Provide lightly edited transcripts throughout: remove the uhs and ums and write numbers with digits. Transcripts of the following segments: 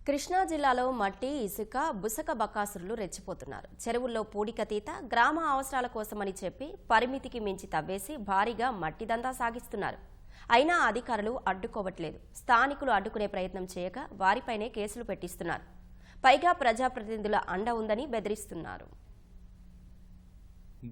కృష్ణా జిల్లాలో మట్టి, ఇసుక, బుసక బకాసురులు రెచ్చిపోతున్నారు. చెరువుల్లో పూడికతీత గ్రామ అవసరాల కోసమని చెప్పి పరిమితికి మించి తవ్వేసి భారీగా మట్టి దందా సాగిస్తున్నారు. అయినా అధికారులు అడ్డుకోవట్లేదు. స్థానికులు అడ్డుకునే ప్రయత్నం చేయక వారిపైనే కేసులు పెట్టిస్తున్నారు. పైగా ప్రజాప్రతినిధుల అండ ఉందని బెదిరిస్తున్నారు.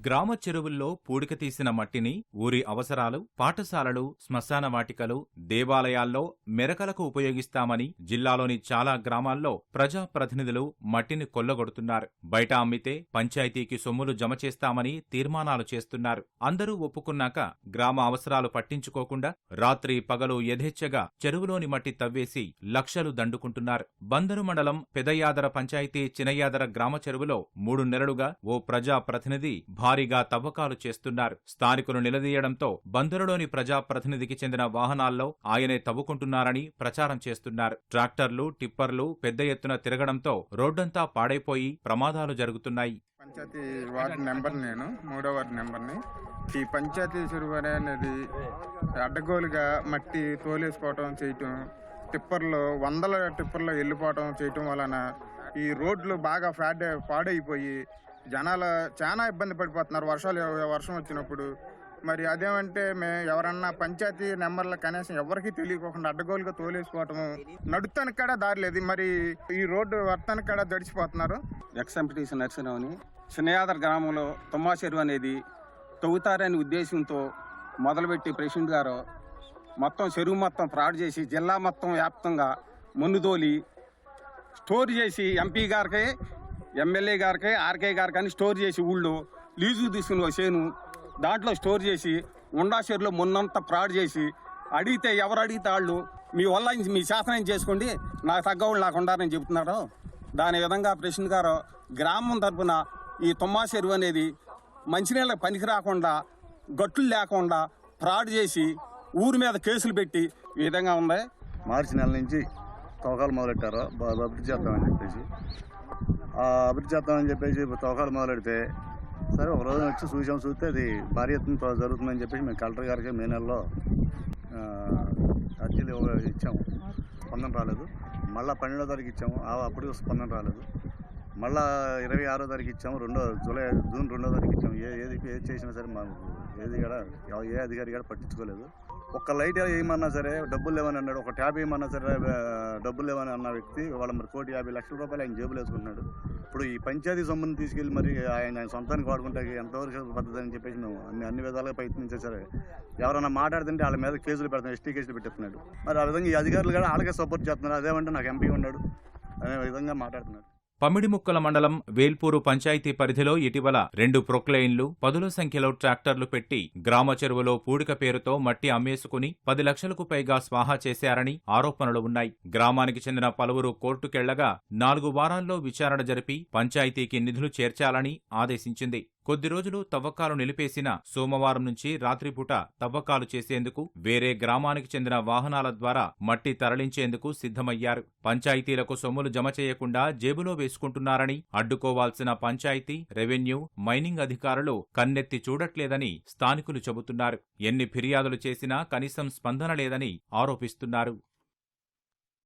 గ్రామ చెరువుల్లో పూడిక తీసిన మట్టిని ఊరి అవసరాలు, పాఠశాలలు, శ్మశాన వాటికలు, దేవాలయాల్లో మెరకలకు ఉపయోగిస్తామని జిల్లాలోని చాలా గ్రామాల్లో ప్రజాప్రతినిధులు మట్టిని కొల్లగొడుతున్నారు. బయట అమ్మితే పంచాయతీకి సొమ్ములు జమ చేస్తామని తీర్మానాలు చేస్తున్నారు. అందరూ ఒప్పుకున్నాక గ్రామ అవసరాలు పట్టించుకోకుండా రాత్రి పగలు యథేచ్ఛగా చెరువులోని మట్టి తవ్వేసి లక్షలు దండుకుంటున్నారు. బందరు మండలం పెదయాదర పంచాయతీ చినయాదర గ్రామ చెరువులో 3 నెలలుగా ఓ ప్రజాప్రతినిధి భారీగా తవ్వకాలు చేస్తున్నారు. స్థానికులు నిలదీయడంతో బందరులోని ప్రజాప్రతినిధికి చెందిన వాహనాల్లో ఆయనే తవ్వుకుంటున్నారని ప్రచారం చేస్తున్నారు. ట్రాక్టర్లు, టిప్పర్లు పెద్ద ఎత్తున తిరగడంతో రోడ్డంతా పాడైపోయి ప్రమాదాలు జరుగుతున్నాయి. పంచాయతీ వార్డు నెంబర్ నేను 3వ వార్డు నెంబర్ని. ఈ పంచాయతీ చెరువు అనేది అడ్డగోలుగా మట్టి తోలేసుకోవటం చేయటం, టిప్పర్లు 100 టిప్పర్లు వెళ్ళిపోవటం చేయటం వలన ఈ రోడ్లు బాగా పాడైపోయి జనాలు చాలా ఇబ్బంది పడిపోతున్నారు. వర్షం వచ్చినప్పుడు మరి అదేమంటే ఎవరన్నా పంచాయతీ నెంబర్లు కనీసం ఎవరికి తెలియకోకుండా అడ్డగోలుగా తోలేసుకోవటము, నడుతానికి కూడా దారి లేదు. మరి ఈ రోడ్డు వర్తానికి కూడా దడిచిపోతున్నారు. ఎక్స్ఎంపీటీసీ నర్సరావుని చిన్నయాదర్ గ్రామంలో తుమ్మా చెరువు అనేది తవ్వుతారనే ఉద్దేశంతో మొదలుపెట్టి ప్రెసిడెంట్ గారు మొత్తం చెరువు మొత్తం ఫ్రాడ్ చేసి జిల్లా మొత్తం వ్యాప్తంగా మున్నుదోలి స్టోర్ చేసి ఎంపీ గారికి, ఎమ్మెల్యే గారికి, ఆర్కే గారికి అని స్టోర్ చేసి ఊళ్ళో లీజు తీసుకుని చేను దాంట్లో స్టోర్ చేసి ఉండా చెరువులో మొన్నంతా ఫ్రాడ్ చేసి అడిగితే ఎవరు అడిగితే వాళ్ళు మీ వల్ల మీ శాసనం చేసుకోండి, నాకు తగ్గవాళ్ళు నాకు ఉండాలని చెబుతున్నారు. దాని విధంగా ప్రెసిడెంట్ గారు గ్రామం తరఫున ఈ తుమ్మా చెరువు అనేది మంచినీళ్ళకి పనికి రాకుండా గట్లు లేకుండా ఫ్రాడ్ చేసి ఊరి మీద కేసులు పెట్టి ఈ విధంగా ఉంది. మార్చి నెల నుంచి తవ్వకాలు మొదలెట్టారు. అభివృద్ధి చేద్దామని చెప్పేసి తవ్వకాలు మొదలెడితే సరే ఒక రోజు వచ్చి చూస్తే అది భారీ ఎత్తున జరుగుతుందని చెప్పేసి మేము కలెక్టర్ గారికి మే నెలలో అర్జీలు ఇచ్చాము. స్పందన రాలేదు. మళ్ళీ 12వ తారీఖు ఇచ్చాము. అప్పుడు స్పందన రాలేదు. మళ్ళీ 26వ తారీఖు ఇచ్చాము. జూన్ 2వ తారీఖు ఇచ్చాము. ఏది చేసినా సరే మాకు ఏ అధికారి కూడా పట్టించుకోలేదు. ఒక్క లైట్ వేయమన్నా సరే డబ్బులు లేవని అన్నాడు. ఒక ట్యాబ్ వేయమన్నా సరే డబ్బులు లేవని అన్న వ్యక్తి వాళ్ళ మరి ₹1,50,00,000 ఆయన జేబులు వేసుకుంటున్నాడు. ఇప్పుడు ఈ పంచాయతీ సొమ్ముని తీసుకెళ్లి మరి ఆయన సొంతానికి వాడుకుంటే ఎంతవరకు పద్ధతి అని చెప్పేసి మేము అన్ని విధాలుగా ప్రయత్నించే సరే ఎవరైనా మాట్లాడుతుంటే వాళ్ళ మీద కేసులు పెడతాం, ఎస్టీ కేసులు పెట్టేస్తున్నాడు. మరి ఆ విధంగా ఈ అధికారులు కూడా వాళ్ళకే సపోర్ట్ చేస్తున్నారు. అదేమంటే నాకు ఎంపీ ఉన్నాడు అనే విధంగా మాట్లాడుతున్నాడు. పమిడిముక్కల మండలం వేల్పూరు పంచాయతీ పరిధిలో ఇటీవల 2 ప్రొక్లైన్లు, పదుల సంఖ్యలో ట్రాక్టర్లు పెట్టి గ్రామ చెరువులో పూడిక పేరుతో మట్టి అమ్మేసుకుని 10 లక్షలకు పైగా స్వాహా చేశారని ఆరోపణలు ఉన్నాయి. గ్రామానికి చెందిన పలువురు కోర్టుకెళ్లగా 4 వారాల్లో విచారణ జరిపి పంచాయతీకి నిధులు చేర్చాలని ఆదేశించింది. కొద్ది రోజులు తవ్వకాలు నిలిపేసిన సోమవారం నుంచి రాత్రిపూట తవ్వకాలు చేసేందుకు వేరే గ్రామానికి చెందిన వాహనాల ద్వారా మట్టి తరలించేందుకు సిద్ధమయ్యారు. పంచాయతీలకు సొమ్ములు జమ చేయకుండా జేబులో వేసుకుంటున్నారని, అడ్డుకోవాల్సిన పంచాయతీ, రెవెన్యూ, మైనింగ్ అధికారులు కన్నెత్తి చూడట్లేదని స్థానికులు చెబుతున్నారు. ఎన్ని ఫిర్యాదులు చేసినా కనీసం స్పందన లేదని ఆరోపిస్తున్నారు.